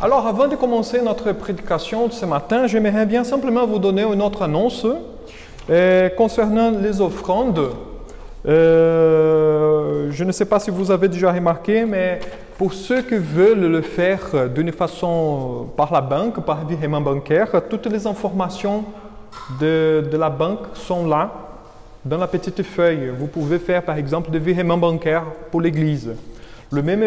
Alors, avant de commencer notre prédication de ce matin, j'aimerais bien simplement vous donner une autre annonce concernant les offrandes. Je ne sais pas si vous avez déjà remarqué, mais pour ceux qui veulent le faire d'une façon par la banque, par virement bancaire, toutes les informations de la banque sont là, dans la petite feuille. Vous pouvez faire par exemple des virements bancaires pour l'église. Le même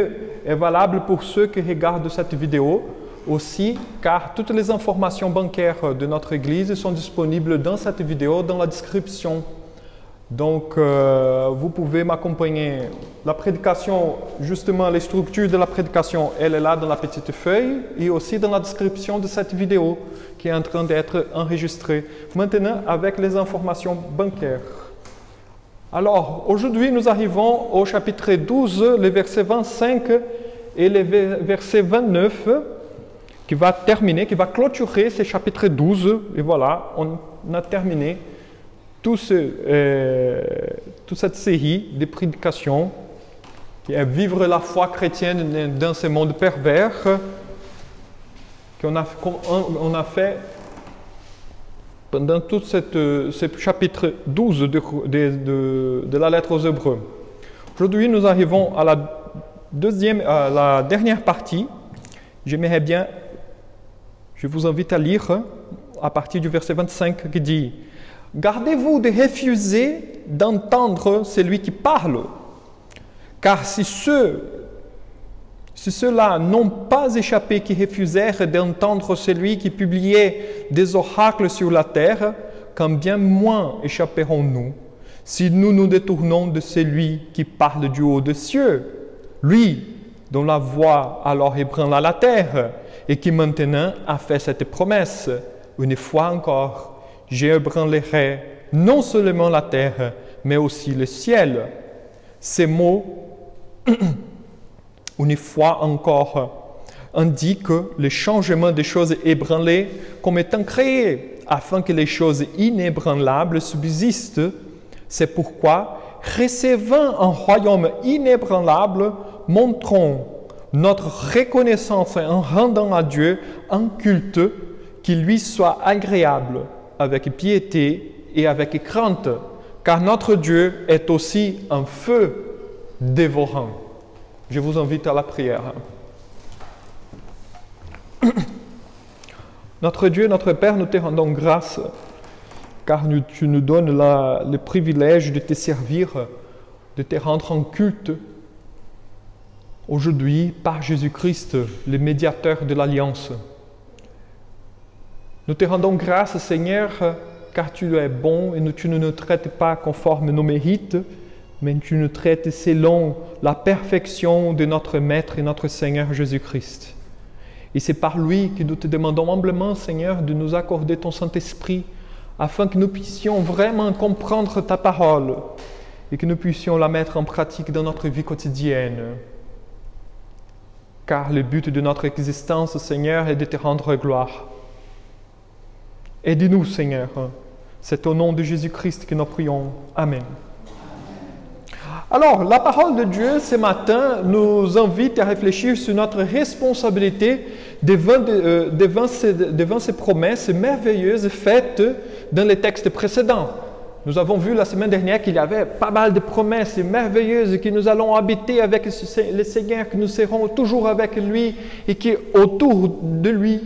est valable pour ceux qui regardent cette vidéo aussi, car toutes les informations bancaires de notre église sont disponibles dans cette vidéo, dans la description. Donc, vous pouvez m'accompagner. La prédication, justement, les structures de la prédication, elle est là dans la petite feuille et aussi dans la description de cette vidéo qui est en train d'être enregistrée. Maintenant, avec les informations bancaires. Alors, aujourd'hui, nous arrivons au chapitre 12, les versets 25 et les versets 29, qui va terminer, qui va clôturer ce chapitre 12. Et voilà, on a terminé toute cette série de prédications qui est vivre la foi chrétienne dans ce monde pervers qu'on a fait pendant tout ce chapitre 12 de la lettre aux Hébreux. Aujourd'hui, nous arrivons à la dernière partie. J'aimerais bien, je vous invite à lire à partir du verset 25 qui dit « Gardez-vous de refuser d'entendre celui qui parle, car si ceux-là n'ont pas échappé qui refusèrent d'entendre celui qui publiait des oracles sur la terre, quand bien moins échapperons-nous si nous nous détournons de celui qui parle du haut des cieux, lui dont la voix alors ébranla la terre et qui maintenant a fait cette promesse. Une fois encore, j'ébranlerai non seulement la terre, mais aussi le ciel. » Ces mots, une fois encore, indiquent le changement des choses ébranlées comme étant créées, afin que les choses inébranlables subsistent. C'est pourquoi, recevant un royaume inébranlable, montrons notre reconnaissance en rendant à Dieu un culte qui lui soit agréable, avec piété et avec crainte, car notre Dieu est aussi un feu dévorant. Je vous invite à la prière. Notre Dieu, notre Père, nous te rendons grâce, car tu nous donnes le privilège de te servir, de te rendre en culte. Aujourd'hui, par Jésus-Christ, le médiateur de l'Alliance. Nous te rendons grâce, Seigneur, car tu es bon et tu ne nous traites pas conforme nos mérites, mais tu nous traites selon la perfection de notre Maître et notre Seigneur Jésus-Christ. Et c'est par lui que nous te demandons humblement, Seigneur, de nous accorder ton Saint-Esprit, afin que nous puissions vraiment comprendre ta parole et que nous puissions la mettre en pratique dans notre vie quotidienne. Car le but de notre existence, Seigneur, est de te rendre gloire. Aide-nous, Seigneur. C'est au nom de Jésus-Christ que nous prions. Amen. Alors, la parole de Dieu, ce matin, nous invite à réfléchir sur notre responsabilité devant ces promesses merveilleuses faites dans les textes précédents. Nous avons vu la semaine dernière qu'il y avait pas mal de promesses merveilleuses, que nous allons habiter avec le Seigneur, que nous serons toujours avec lui et qu'autour de lui,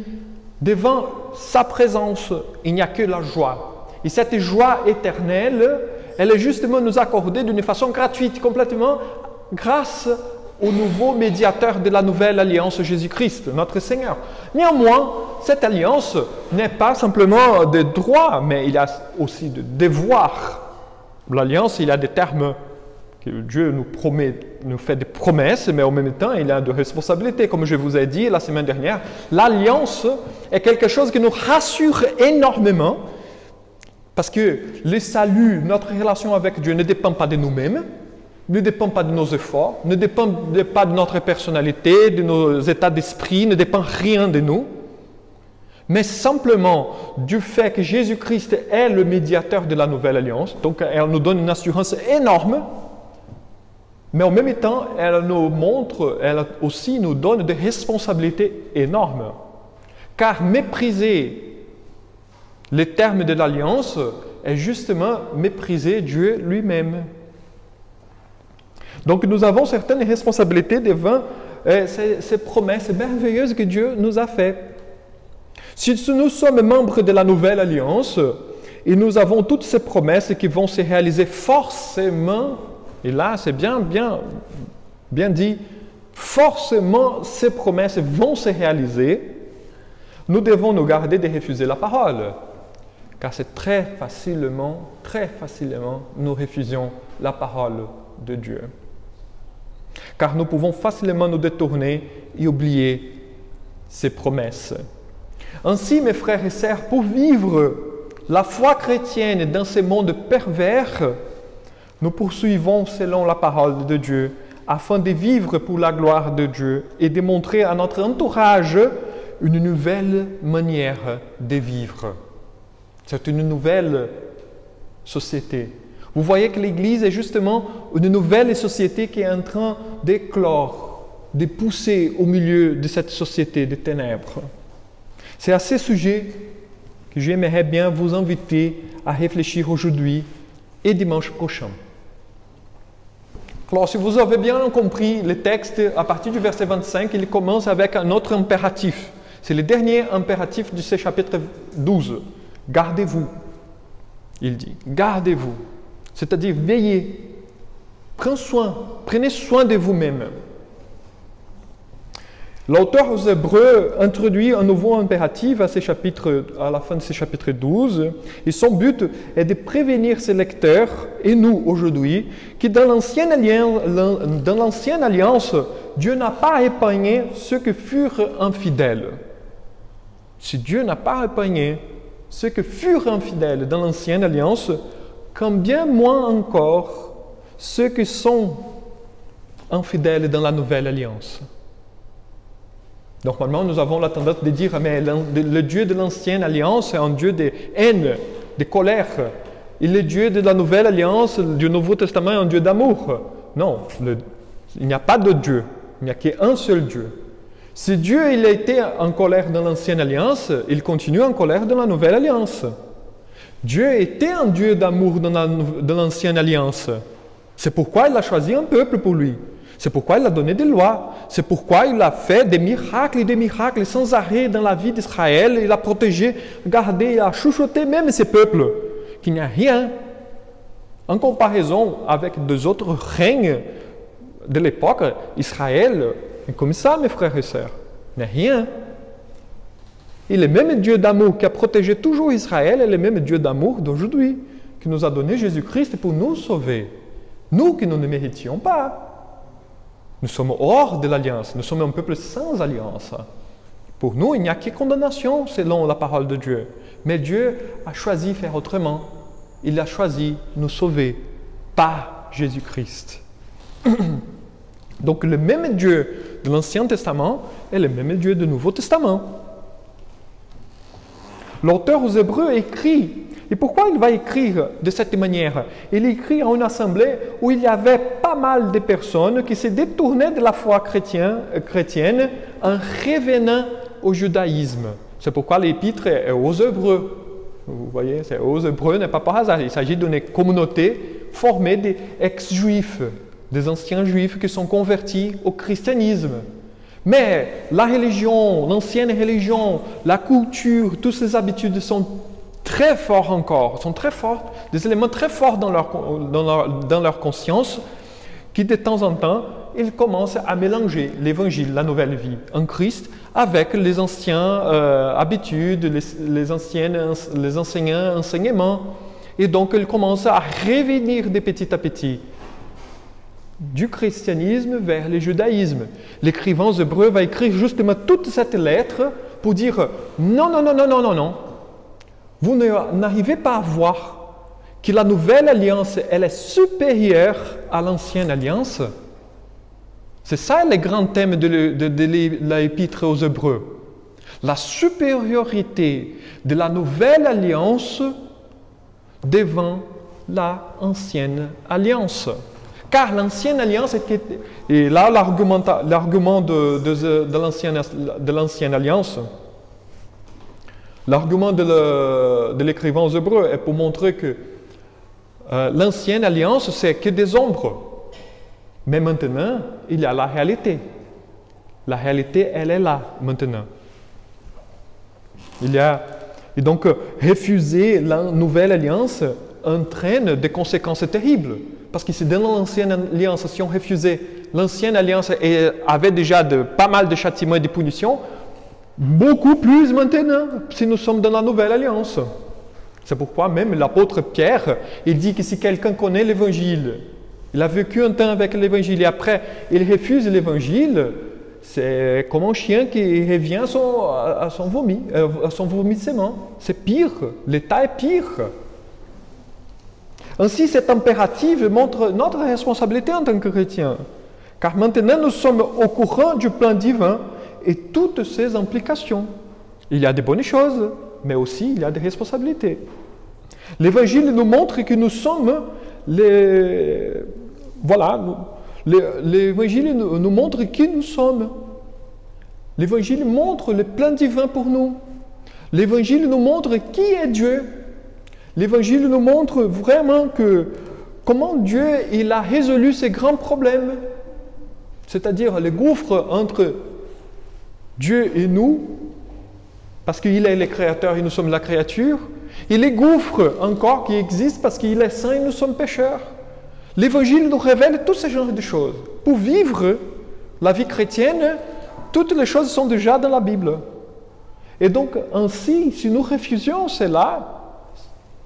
devant sa présence, il n'y a que la joie. Et cette joie éternelle, elle est justement nous accordée d'une façon gratuite, complètement, grâce au nouveau médiateur de la nouvelle alliance, Jésus-Christ, notre Seigneur. Néanmoins, cette alliance n'est pas simplement des droits, mais il y a aussi des devoirs. L'alliance, il y a des termes que Dieu nous promet, nous fait des promesses, mais en même temps, il a de responsabilités. Comme je vous ai dit la semaine dernière, l'alliance est quelque chose qui nous rassure énormément, parce que le salut, notre relation avec Dieu ne dépend pas de nous-mêmes, ne dépend pas de nos efforts, ne dépend pas de notre personnalité, de nos états d'esprit, ne dépend rien de nous, mais simplement du fait que Jésus-Christ est le médiateur de la nouvelle alliance. Donc, elle nous donne une assurance énorme Mais en même temps, elle nous montre, elle aussi nous donne des responsabilités énormes. Car mépriser les termes de l'alliance est justement mépriser Dieu lui-même. Donc nous avons certaines responsabilités devant ces promesses merveilleuses que Dieu nous a faites. Si nous sommes membres de la nouvelle alliance, et nous avons toutes ces promesses qui vont se réaliser forcément, et là c'est bien dit, forcément ces promesses vont se réaliser, nous devons nous garder de refuser la parole. Car c'est très facilement, nous refusons la parole de Dieu. Car nous pouvons facilement nous détourner et oublier ses promesses. Ainsi, mes frères et sœurs, pour vivre la foi chrétienne dans ce monde pervers, nous poursuivons selon la parole de Dieu, afin de vivre pour la gloire de Dieu et de montrer à notre entourage une nouvelle manière de vivre. C'est une nouvelle société. Vous voyez que l'Église est justement une nouvelle société qui est en train d'éclore, de pousser au milieu de cette société des ténèbres. C'est à ce sujet que j'aimerais bien vous inviter à réfléchir aujourd'hui et dimanche prochain. Alors, si vous avez bien compris le texte, à partir du verset 25, il commence avec un autre impératif. C'est le dernier impératif de ce chapitre 12. Gardez-vous, il dit. Gardez-vous. C'est-à-dire veillez. Prenez soin de vous-même. L'auteur aux Hébreux introduit un nouveau impératif à la fin de ce chapitre 12. Et son but est de prévenir ses lecteurs, et nous aujourd'hui, que dans l'ancienne alliance, Dieu n'a pas épargné ceux qui furent infidèles. Si Dieu n'a pas épargné ceux qui furent infidèles dans l'ancienne alliance, combien moins encore ceux qui sont infidèles dans la nouvelle alliance. Normalement, nous avons la tendance de dire mais le Dieu de l'ancienne alliance est un Dieu de haine, de colère. Et le Dieu de la nouvelle alliance, du Nouveau Testament, est un Dieu d'amour. Non, il n'y a pas de Dieu, il n'y a qu'un seul Dieu. Si Dieu il a été en colère dans l'ancienne alliance, il continue en colère dans la nouvelle alliance. Dieu était un Dieu d'amour dans l'ancienne alliance. C'est pourquoi il a choisi un peuple pour lui. C'est pourquoi il a donné des lois. C'est pourquoi il a fait des miracles sans arrêt dans la vie d'Israël. Il a protégé, gardé, il a chuchoté même ces peuples, qui n'y a rien. En comparaison avec deux autres règnes de l'époque, Israël est comme ça, mes frères et sœurs. Il n'y a rien. Il est même Dieu d'amour qui a protégé toujours Israël, et le même Dieu d'amour d'aujourd'hui, qui nous a donné Jésus-Christ pour nous sauver. Nous qui nous ne méritions pas. Nous sommes hors de l'alliance, nous sommes un peuple sans alliance. Pour nous, il n'y a que condamnation selon la parole de Dieu. Mais Dieu a choisi de faire autrement. Il a choisi de nous sauver par Jésus-Christ. Donc le même Dieu de l'Ancien Testament est le même Dieu du Nouveau Testament. L'auteur aux Hébreux écrit. Et pourquoi il va écrire de cette manière? Il écrit à une assemblée où il y avait pas mal de personnes qui se détournaient de la foi chrétienne en revenant au judaïsme. C'est pourquoi l'épître est aux Hébreux. Vous voyez, c'est aux Hébreux, n'est pas par hasard. Il s'agit d'une communauté formée d'ex-juifs, des anciens juifs qui sont convertis au christianisme. Mais la religion, l'ancienne religion, la culture, toutes ces habitudes sont très forts encore, sont très fortes, des éléments très forts dans leur conscience, qui de temps en temps, ils commencent à mélanger l'évangile, la nouvelle vie en Christ, avec les anciennes habitudes, les anciens enseignements. Et donc, ils commencent à revenir de petit à petit du christianisme vers le judaïsme. L'écrivain hébreu va écrire justement toute cette lettre pour dire non, non, non, non, non, non, non. Vous n'arrivez pas à voir que la nouvelle alliance, elle est supérieure à l'ancienne alliance. C'est ça le grand thème de l'épître aux Hébreux. La supériorité de la nouvelle alliance devant la ancienne alliance. Car l'ancienne alliance, et là l'argument de l'ancienne alliance, l'argument de l'écrivain aux Hébreux est pour montrer que l'ancienne alliance, c'est que des ombres. Mais maintenant, il y a la réalité. La réalité, elle est là, maintenant. Et donc, refuser la nouvelle alliance entraîne des conséquences terribles. Parce que si dans l'ancienne alliance, si on refusait l'ancienne alliance et avait déjà pas mal de châtiments et de punitions, beaucoup plus maintenant, si nous sommes dans la nouvelle alliance. C'est pourquoi même l'apôtre Pierre, il dit que si quelqu'un connaît l'évangile, il a vécu un temps avec l'évangile et après il refuse l'évangile, c'est comme un chien qui revient à son vomissement. C'est pire, l'état est pire. Ainsi, cet impératif montre notre responsabilité en tant que chrétiens. Car maintenant, nous sommes au courant du plan divin et toutes ses implications. Il y a des bonnes choses, mais aussi il y a des responsabilités. L'Évangile nous montre que nous sommes l'Évangile nous montre qui nous sommes. L'Évangile montre le plan divin pour nous. L'Évangile nous montre qui est Dieu. L'Évangile nous montre vraiment comment Dieu il a résolu ces grands problèmes. C'est-à-dire le gouffre entre Dieu et nous, parce qu'il est le créateur et nous sommes la créature, et les gouffres encore qui existent parce qu'il est saint et nous sommes pécheurs. L'Évangile nous révèle tous ces genres de choses. Pour vivre la vie chrétienne, toutes les choses sont déjà dans la Bible. Et donc, ainsi, si nous refusions cela,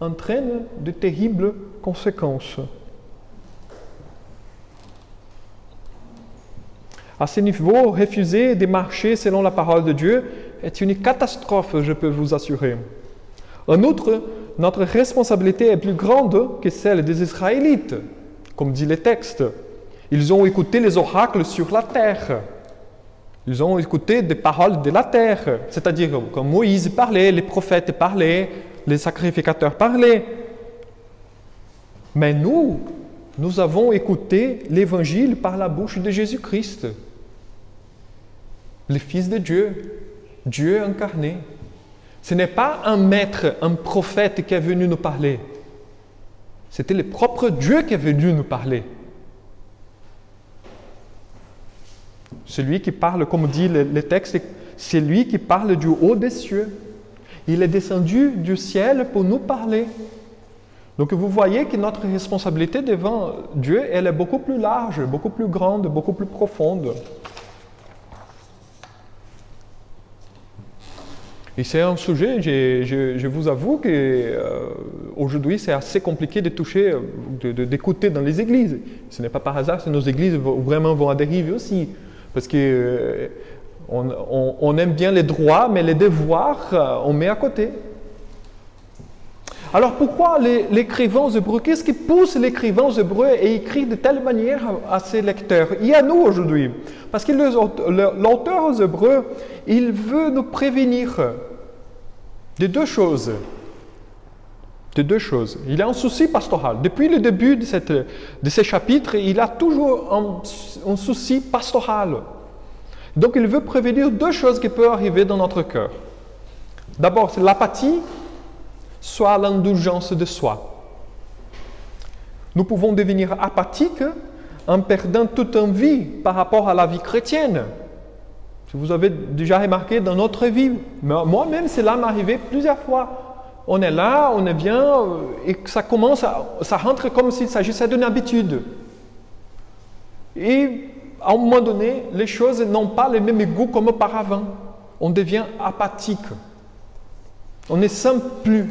entraîne de terribles conséquences. À ce niveau, refuser de marcher selon la parole de Dieu est une catastrophe, je peux vous assurer. En outre, notre responsabilité est plus grande que celle des Israélites, comme dit le texte. Ils ont écouté les oracles sur la terre. Ils ont écouté des paroles de la terre, c'est-à-dire quand Moïse parlait, les prophètes parlaient, les sacrificateurs parlaient. Mais nous avons écouté l'Évangile par la bouche de Jésus-Christ, le Fils de Dieu, Dieu incarné. Ce n'est pas un maître, un prophète qui est venu nous parler. C'était le propre Dieu qui est venu nous parler. Celui qui parle, comme dit le texte, c'est lui qui parle du haut des cieux. Il est descendu du ciel pour nous parler. Donc vous voyez que notre responsabilité devant Dieu, elle est beaucoup plus large, beaucoup plus grande, beaucoup plus profonde. Et c'est un sujet, je vous avoue qu'aujourd'hui c'est assez compliqué de toucher, d'écouter dans les églises. Ce n'est pas par hasard que nos églises vraiment vont à dérive aussi. Parce que on aime bien les droits, mais les devoirs, on met à côté. Alors pourquoi l'écrivain aux Hébreux, qu'est-ce qui pousse l'écrivain aux Hébreux à écrire de telle manière à ses lecteurs et à nous aujourd'hui? Parce que l'auteur aux Hébreux, il veut nous prévenir de deux choses. Il a un souci pastoral. Depuis le début de ces chapitres, il a toujours un souci pastoral. Donc il veut prévenir deux choses qui peuvent arriver dans notre cœur. D'abord, c'est l'apathie, soit l'indulgence de soi. Nous pouvons devenir apathiques en perdant toute envie par rapport à la vie chrétienne. Si vous avez déjà remarqué dans notre vie, moi-même, cela m'est arrivé plusieurs fois. On est là, on est bien, et ça rentre comme s'il s'agissait d'une habitude. Et à un moment donné, les choses n'ont pas le même goût comme auparavant. On devient apathique. On ne sent plus.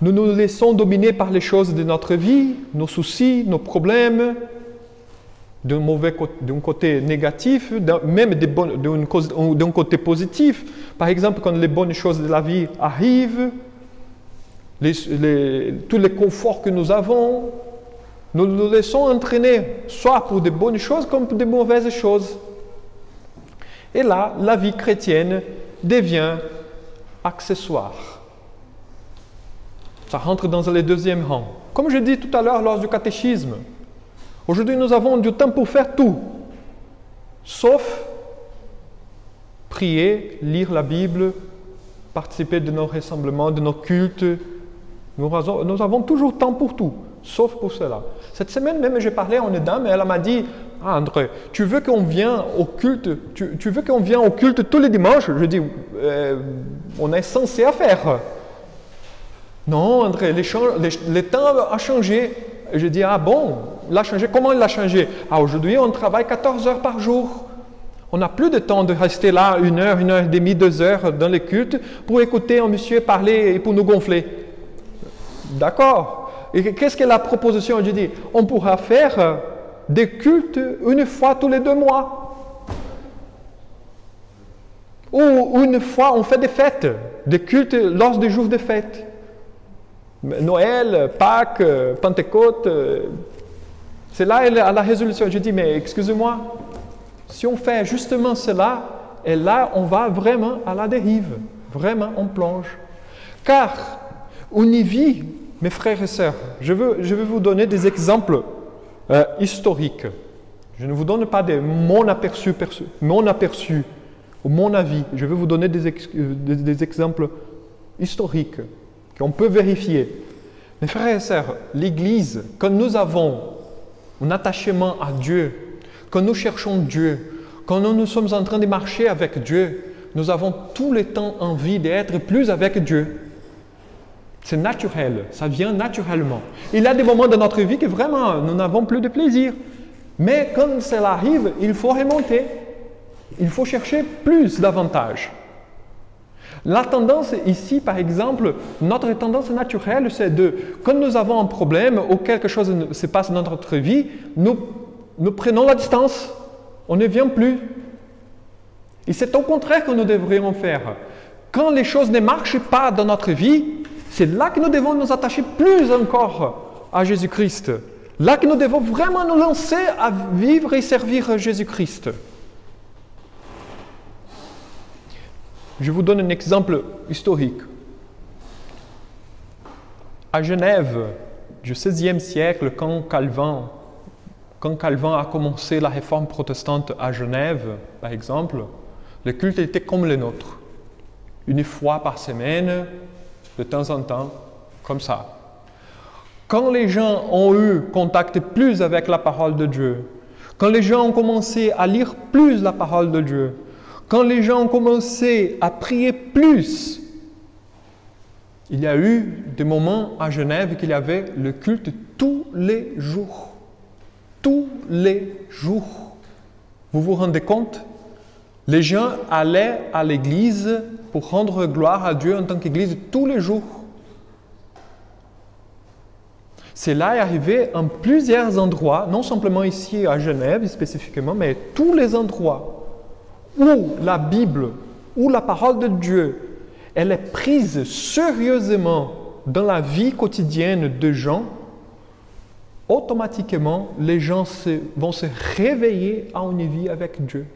Nous nous laissons dominer par les choses de notre vie, nos soucis, nos problèmes, d'un côté négatif, même d'un côté positif. Par exemple, quand les bonnes choses de la vie arrivent, tous les conforts que nous avons, nous nous laissons entraîner, soit pour de bonnes choses comme pour de mauvaises choses. Et là, la vie chrétienne devient accessoire. Ça rentre dans le deuxième rang. Comme je dis tout à l'heure lors du catéchisme, aujourd'hui nous avons du temps pour faire tout, sauf prier, lire la Bible, participer de nos rassemblements, de nos cultes. Nous avons toujours temps pour tout, sauf pour cela. Cette semaine même, j'ai parlé à une dame et elle m'a dit « Ah André, tu veux qu'on vienne au culte, tu veux qu'on vienne au culte tous les dimanches ?» Je dis on est censé à faire. Non André, le temps a changé. Je dis « Ah bon, il a changé, comment il a changé ?»« Ah aujourd'hui, on travaille 14 heures par jour. On n'a plus de temps de rester là 1 heure, 1 heure et demie, 2 heures dans les cultes pour écouter un monsieur parler et pour nous gonfler. » D'accord. Et qu'est-ce que la proposition? Je dis, on pourra faire des cultes 1 fois tous les 2 mois. Ou 1 fois, on fait des fêtes, des cultes lors des jours de fête. Noël, Pâques, Pentecôte. C'est là à la résolution. Je dis, mais excusez-moi, si on fait justement cela, et là, on va vraiment à la dérive. Vraiment, on plonge. Car on y vit, mes frères et sœurs. Je vais vous donner des exemples historiques. Je ne vous donne pas mon aperçu ou mon avis. Je vais vous donner des exemples historiques qu'on peut vérifier. Mes frères et sœurs, l'Église, quand nous avons un attachement à Dieu, quand nous cherchons Dieu, quand nous sommes en train de marcher avec Dieu, nous avons tout le temps envie d'être plus avec Dieu. C'est naturel, ça vient naturellement. Il y a des moments de notre vie que vraiment nous n'avons plus de plaisir. Mais quand cela arrive, il faut remonter. Il faut chercher plus davantage. La tendance ici, par exemple, notre tendance naturelle, c'est quand nous avons un problème ou quelque chose se passe dans notre vie, nous prenons la distance. On ne vient plus. Et c'est au contraire que nous devrions faire. Quand les choses ne marchent pas dans notre vie, c'est là que nous devons nous attacher plus encore à Jésus-Christ. Là que nous devons vraiment nous lancer à vivre et servir Jésus-Christ. Je vous donne un exemple historique. À Genève, du XVIe siècle, quand Calvin a commencé la réforme protestante à Genève, par exemple, le culte était comme le nôtre. 1 fois par semaine, de temps en temps, comme ça. Quand les gens ont eu contact plus avec la parole de Dieu, quand les gens ont commencé à lire plus la parole de Dieu, quand les gens ont commencé à prier plus, il y a eu des moments à Genève qu'il y avait le culte tous les jours. Tous les jours. Vous vous rendez compte? Les gens allaient à l'église pour rendre gloire à Dieu en tant qu'église tous les jours. Cela est arrivé en plusieurs endroits, non simplement ici à Genève spécifiquement, mais tous les endroits où la Bible, où la parole de Dieu, elle est prise sérieusement dans la vie quotidienne des gens, automatiquement, les gens vont se réveiller à une vie avec Dieu.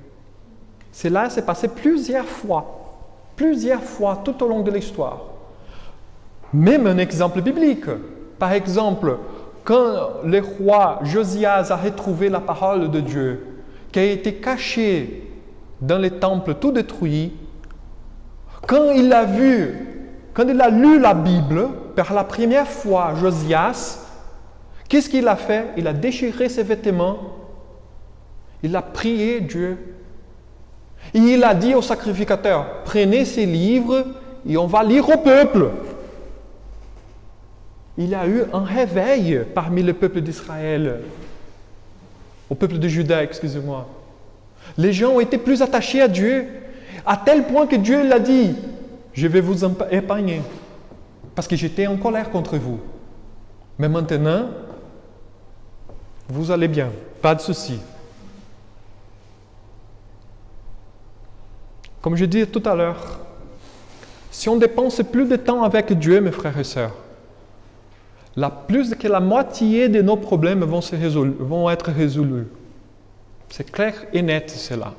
Cela s'est passé plusieurs fois tout au long de l'histoire. Même un exemple biblique. Par exemple, quand le roi Josias a retrouvé la parole de Dieu, qui a été cachée dans les temples tout détruits, quand il a lu la Bible, pour la première fois, Josias, qu'est-ce qu'il a fait? Il a déchiré ses vêtements, il a prié Dieu. Et il a dit au sacrificateur, prenez ces livres et on va lire au peuple. Il y a eu un réveil parmi le peuple d'Israël, au peuple de Juda, excusez-moi. Les gens ont été plus attachés à Dieu, à tel point que Dieu l'a dit, je vais vous épargner, parce que j'étais en colère contre vous. Mais maintenant, vous allez bien, pas de souci. Comme je disais tout à l'heure, si on dépense plus de temps avec Dieu, mes frères et sœurs, plus que la moitié de nos problèmes vont être résolus. C'est clair et net cela.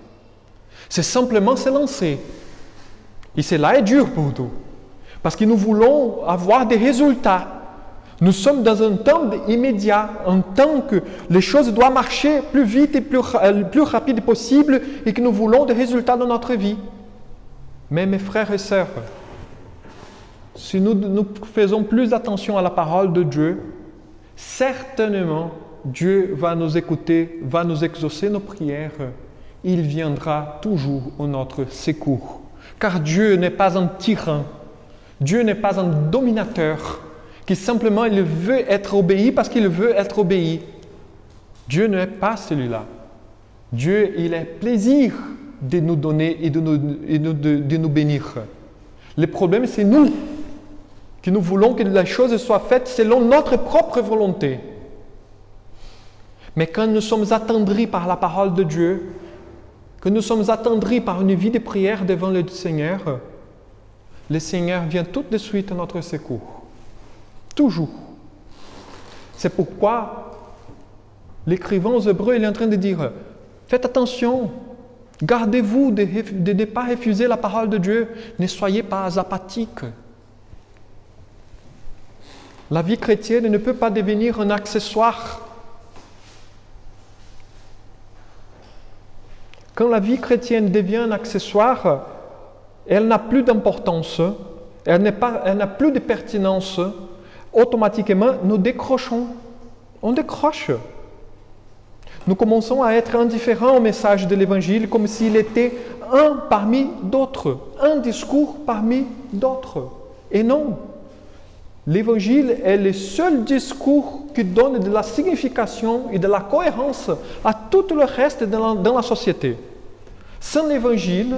C'est simplement se lancer. Et cela est dur pour nous. Parce que nous voulons avoir des résultats. Nous sommes dans un temps immédiat, un temps que les choses doivent marcher plus vite et le plus rapide possible et que nous voulons des résultats dans notre vie. Mais mes frères et sœurs, si nous faisons plus attention à la parole de Dieu, certainement Dieu va nous écouter, va nous exaucer nos prières. Il viendra toujours au notre secours. Car Dieu n'est pas un tyran. Dieu n'est pas un dominateur qui simplement il veut être obéi parce qu'il veut être obéi. Dieu n'est pas celui-là. Dieu, il a plaisir de nous donner et de nous bénir. Le problème, c'est nous, que nous voulons que les choses soient faites selon notre propre volonté. Mais quand nous sommes attendris par la parole de Dieu, que nous sommes attendris par une vie de prière devant le Seigneur vient tout de suite à notre secours. Toujours. C'est pourquoi l'écrivain aux Hébreux il est en train de dire « Faites attention, gardez-vous de ne pas refuser la parole de Dieu, ne soyez pas apathiques. » La vie chrétienne ne peut pas devenir un accessoire. Quand la vie chrétienne devient un accessoire, elle n'a plus d'importance, elle n'a plus de pertinence, automatiquement nous décrochons. On décroche. Nous commençons à être indifférents au message de l'Évangile comme s'il était un parmi d'autres, un discours parmi d'autres. Et non, l'Évangile est le seul discours qui donne de la signification et de la cohérence à tout le reste dans la société. Sans l'Évangile,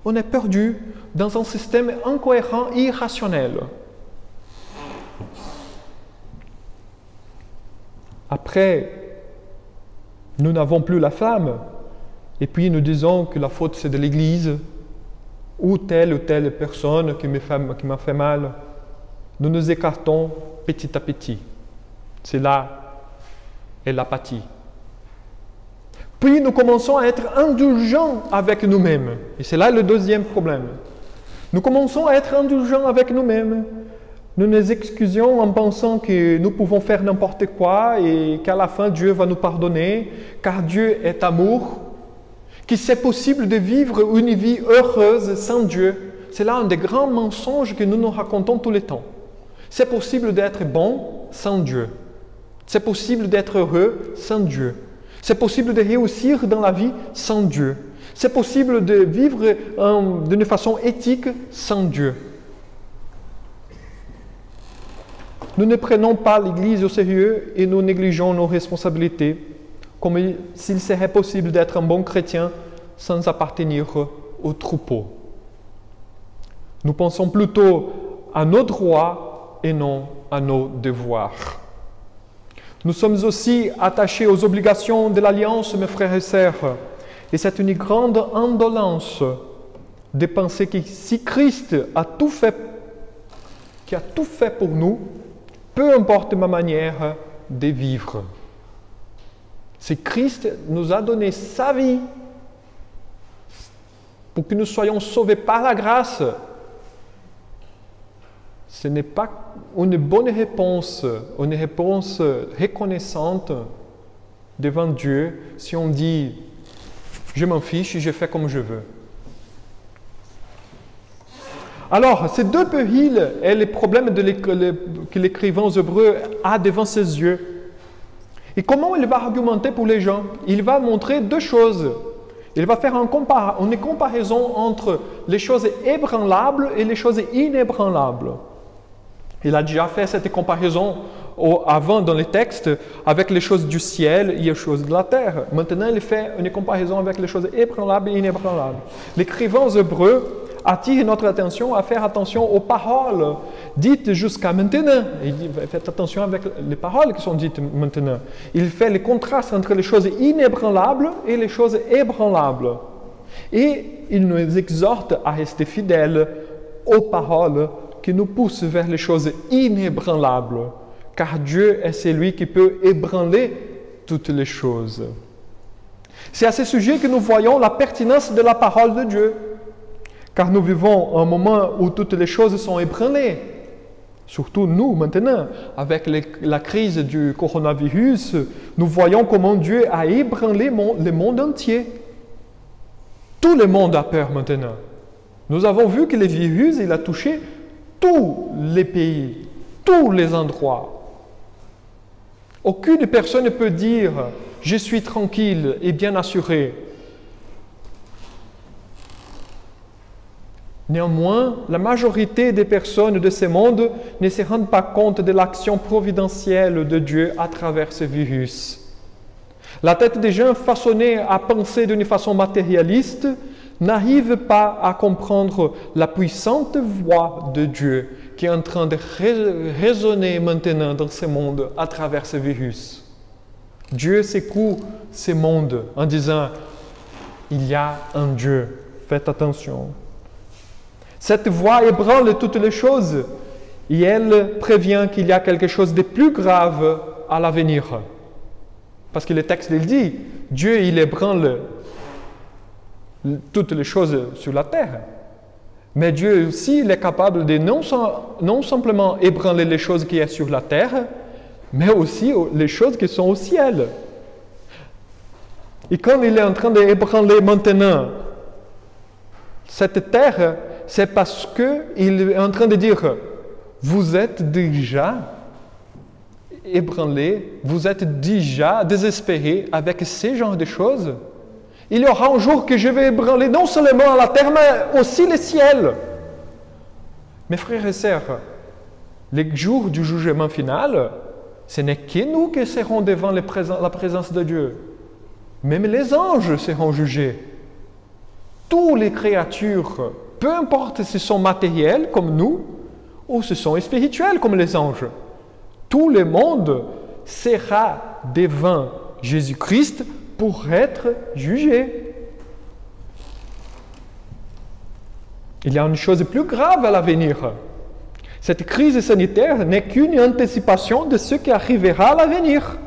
on est perdu dans un système incohérent et irrationnel. Après, nous n'avons plus la flamme, et puis nous disons que la faute c'est de l'Église, ou telle personne qui m'a fait mal. Nous nous écartons petit à petit. C'est là est l'apathie. Puis nous commençons à être indulgents avec nous-mêmes. Et c'est là le deuxième problème. Nous commençons à être indulgents avec nous-mêmes. Nous nous excusions en pensant que nous pouvons faire n'importe quoi et qu'à la fin Dieu va nous pardonner, car Dieu est amour, que c'est possible de vivre une vie heureuse sans Dieu. C'est là un des grands mensonges que nous nous racontons tout le temps. C'est possible d'être bon sans Dieu. C'est possible d'être heureux sans Dieu. C'est possible de réussir dans la vie sans Dieu. C'est possible de vivre d'une façon éthique sans Dieu. Nous ne prenons pas l'Église au sérieux et nous négligeons nos responsabilités, comme s'il serait possible d'être un bon chrétien sans appartenir au troupeau. Nous pensons plutôt à nos droits et non à nos devoirs. Nous sommes aussi attachés aux obligations de l'Alliance, mes frères et sœurs, et c'est une grande indolence de penser que si Christ a tout fait, qui a tout fait pour nous, peu importe ma manière de vivre. Si Christ nous a donné sa vie pour que nous soyons sauvés par la grâce, ce n'est pas une bonne réponse, une réponse reconnaissante devant Dieu si on dit « je m'en fiche, je fais comme je veux ». Alors, ces deux périls et les problèmes que l'écrivain aux Hébreux a devant ses yeux. Et comment il va argumenter pour les gens? Il va montrer deux choses. Il va faire une comparaison entre les choses ébranlables et les choses inébranlables. Il a déjà fait cette comparaison avant dans les textes avec les choses du ciel et les choses de la terre. Maintenant, il fait une comparaison avec les choses ébranlables et inébranlables. L'écrivain aux Hébreux attire notre attention à faire attention aux paroles dites jusqu'à maintenant. Il dit, faites attention avec les paroles qui sont dites maintenant. Il fait le contraste entre les choses inébranlables et les choses ébranlables. Et il nous exhorte à rester fidèles aux paroles qui nous poussent vers les choses inébranlables, car Dieu est celui qui peut ébranler toutes les choses. C'est à ce sujet que nous voyons la pertinence de la parole de Dieu. Car nous vivons un moment où toutes les choses sont ébranlées. Surtout nous maintenant, avec la crise du coronavirus, nous voyons comment Dieu a ébranlé le monde entier. Tout le monde a peur maintenant. Nous avons vu que le virus, il a touché tous les pays, tous les endroits. Aucune personne ne peut dire « je suis tranquille et bien assuré ». Néanmoins, la majorité des personnes de ce monde ne se rendent pas compte de l'action providentielle de Dieu à travers ce virus. La tête des gens façonnée à penser d'une façon matérialiste n'arrive pas à comprendre la puissante voix de Dieu qui est en train de résonner maintenant dans ce monde à travers ce virus. Dieu secoue ce monde en disant « il y a un Dieu, faites attention ». Cette voix ébranle toutes les choses et elle prévient qu'il y a quelque chose de plus grave à l'avenir. Parce que le texte il dit, Dieu il ébranle toutes les choses sur la terre. Mais Dieu aussi il est capable de non simplement ébranler les choses qui sont sur la terre, mais aussi les choses qui sont au ciel. Et quand il est en train d'ébranler maintenant cette terre, c'est parce qu'il est en train de dire, vous êtes déjà ébranlé, vous êtes déjà désespéré avec ce genre de choses. Il y aura un jour que je vais ébranler non seulement la terre, mais aussi le ciel. Mes frères et sœurs, le jour du jugement final, ce n'est que nous qui serons devant la présence de Dieu. Même les anges seront jugés. Toutes les créatures, peu importe si ce sont matériels comme nous, ou si ce sont spirituels comme les anges, tout le monde sera devant Jésus-Christ pour être jugé. Il y a une chose plus grave à l'avenir. Cette crise sanitaire n'est qu'une anticipation de ce qui arrivera à l'avenir.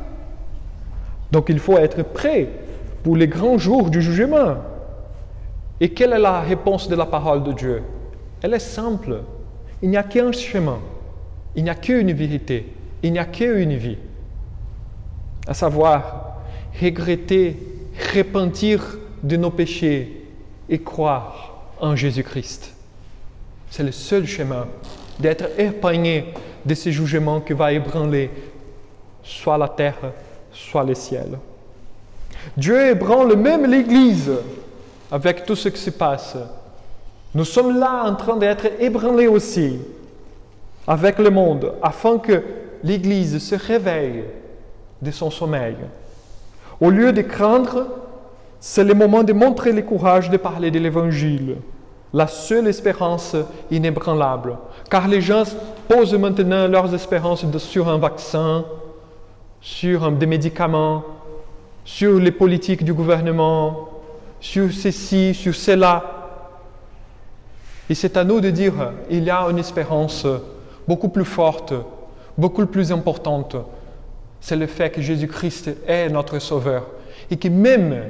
Donc il faut être prêt pour les grands jours du jugement. Et quelle est la réponse de la parole de Dieu? Elle est simple. Il n'y a qu'un chemin. Il n'y a qu'une vérité. Il n'y a qu'une vie. À savoir, regretter, repentir de nos péchés et croire en Jésus-Christ. C'est le seul chemin d'être épargné de ce jugement qui va ébranler soit la terre, soit le ciel. Dieu ébranle même l'Église avec tout ce qui se passe. Nous sommes là en train d'être ébranlés aussi avec le monde, afin que l'Église se réveille de son sommeil. Au lieu de craindre, c'est le moment de montrer le courage de parler de l'Évangile, la seule espérance inébranlable. Car les gens posent maintenant leurs espérances sur un vaccin, sur des médicaments, sur les politiques du gouvernement, sur ceci, sur cela. Et c'est à nous de dire, il y a une espérance beaucoup plus forte, beaucoup plus importante. C'est le fait que Jésus-Christ est notre Sauveur. Et que même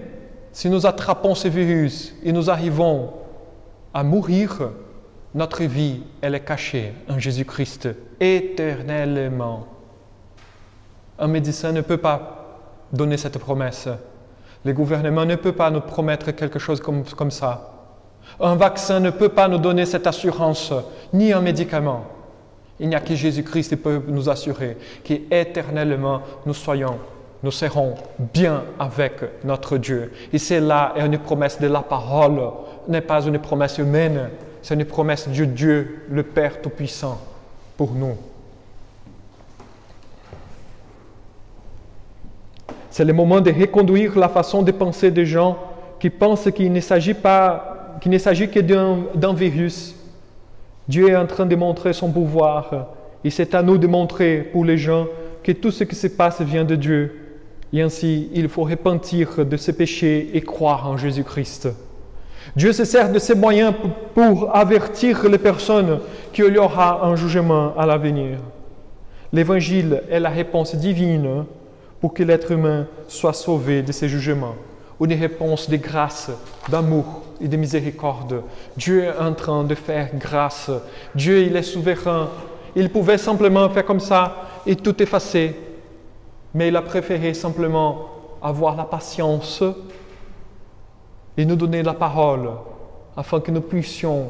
si nous attrapons ce virus et nous arrivons à mourir, notre vie, elle est cachée en Jésus-Christ éternellement. Un médecin ne peut pas donner cette promesse. Le gouvernement ne peut pas nous promettre quelque chose comme ça. Un vaccin ne peut pas nous donner cette assurance, ni un médicament. Il n'y a que Jésus-Christ qui peut nous assurer qu'éternellement nous serons bien avec notre Dieu. Et c'est là une promesse de la parole, n'est pas une promesse humaine, c'est une promesse de Dieu, le Père Tout-Puissant, pour nous. C'est le moment de reconduire la façon de penser des gens qui pensent qu'il ne s'agit que d'un virus. Dieu est en train de montrer son pouvoir et c'est à nous de montrer pour les gens que tout ce qui se passe vient de Dieu. Et ainsi, il faut repentir de ses péchés et croire en Jésus-Christ. Dieu se sert de ces moyens pour avertir les personnes qu'il y aura un jugement à l'avenir. L'Évangile est la réponse divine pour que l'être humain soit sauvé de ces jugements. une réponse de grâce, d'amour et de miséricorde. Dieu est en train de faire grâce. Dieu, il est souverain. Il pouvait simplement faire comme ça et tout effacer. Mais il a préféré simplement avoir la patience et nous donner la parole afin que nous puissions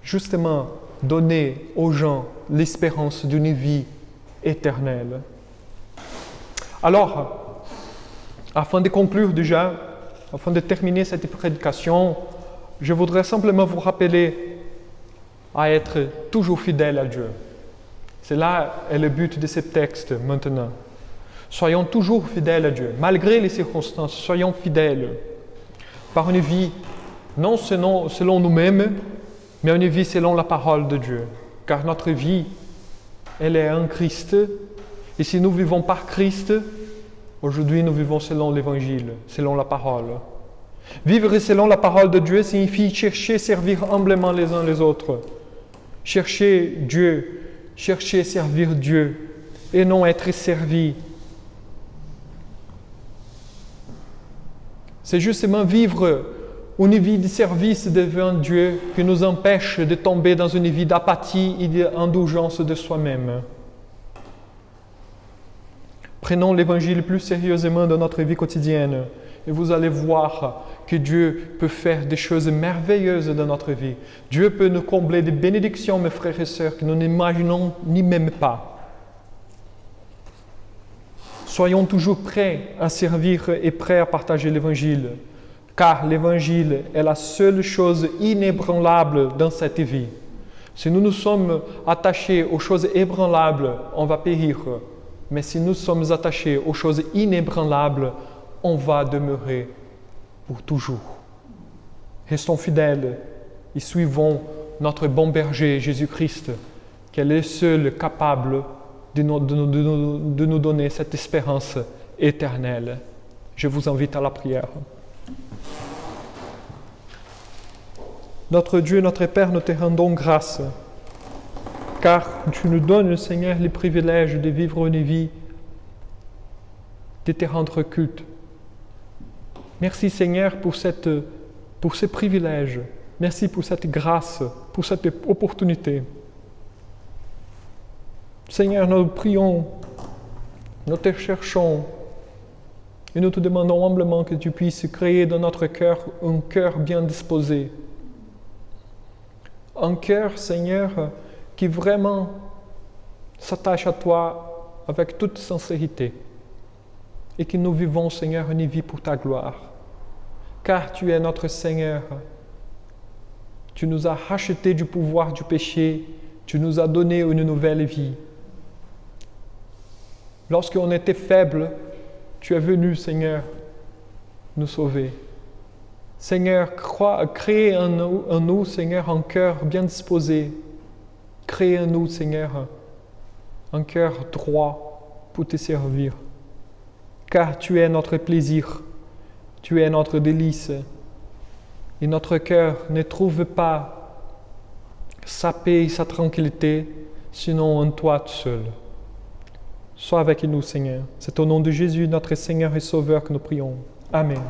justement donner aux gens l'espérance d'une vie éternelle. Alors, afin de conclure déjà, afin de terminer cette prédication, je voudrais simplement vous rappeler à être toujours fidèle à Dieu. C'est là est le but de ce texte maintenant. Soyons toujours fidèles à Dieu, malgré les circonstances, soyons fidèles par une vie non selon nous-mêmes, mais une vie selon la parole de Dieu. Car notre vie, elle est en Christ. Et si nous vivons par Christ, aujourd'hui nous vivons selon l'Évangile, selon la parole. Vivre selon la parole de Dieu signifie chercher, servir humblement les uns les autres. Chercher Dieu, chercher, servir Dieu, et non être servi. C'est justement vivre une vie de service devant Dieu qui nous empêche de tomber dans une vie d'apathie et d'indulgence de soi-même. Prenons l'Évangile plus sérieusement dans notre vie quotidienne et vous allez voir que Dieu peut faire des choses merveilleuses dans notre vie. Dieu peut nous combler de bénédictions, mes frères et sœurs, que nous n'imaginons ni même pas. Soyons toujours prêts à servir et prêts à partager l'Évangile, car l'Évangile est la seule chose inébranlable dans cette vie. Si nous nous sommes attachés aux choses ébranlables, on va périr. Mais si nous sommes attachés aux choses inébranlables, on va demeurer pour toujours. Restons fidèles et suivons notre bon berger Jésus-Christ, qui est le seul capable de nous donner cette espérance éternelle. Je vous invite à la prière. Notre Dieu, notre Père, nous te rendons grâce, car tu nous donnes, Seigneur, le privilège de vivre une vie, de te rendre culte. Merci, Seigneur, pour ce privilège. Merci pour cette grâce, pour cette opportunité. Seigneur, nous prions, nous te cherchons et nous te demandons humblement que tu puisses créer dans notre cœur un cœur bien disposé. Un cœur, Seigneur, qui vraiment s'attache à toi avec toute sincérité et que nous vivons, Seigneur, une vie pour ta gloire. Car tu es notre Seigneur. Tu nous as rachetés du pouvoir du péché. Tu nous as donné une nouvelle vie. Lorsqu'on était faible, tu es venu, Seigneur, nous sauver. Seigneur, crée en nous, Seigneur, un cœur bien disposé. Crée en nous, Seigneur, un cœur droit pour te servir. Car tu es notre plaisir, tu es notre délice. Et notre cœur ne trouve pas sa paix et sa tranquillité, sinon en toi seul. Sois avec nous, Seigneur. C'est au nom de Jésus, notre Seigneur et Sauveur, que nous prions. Amen.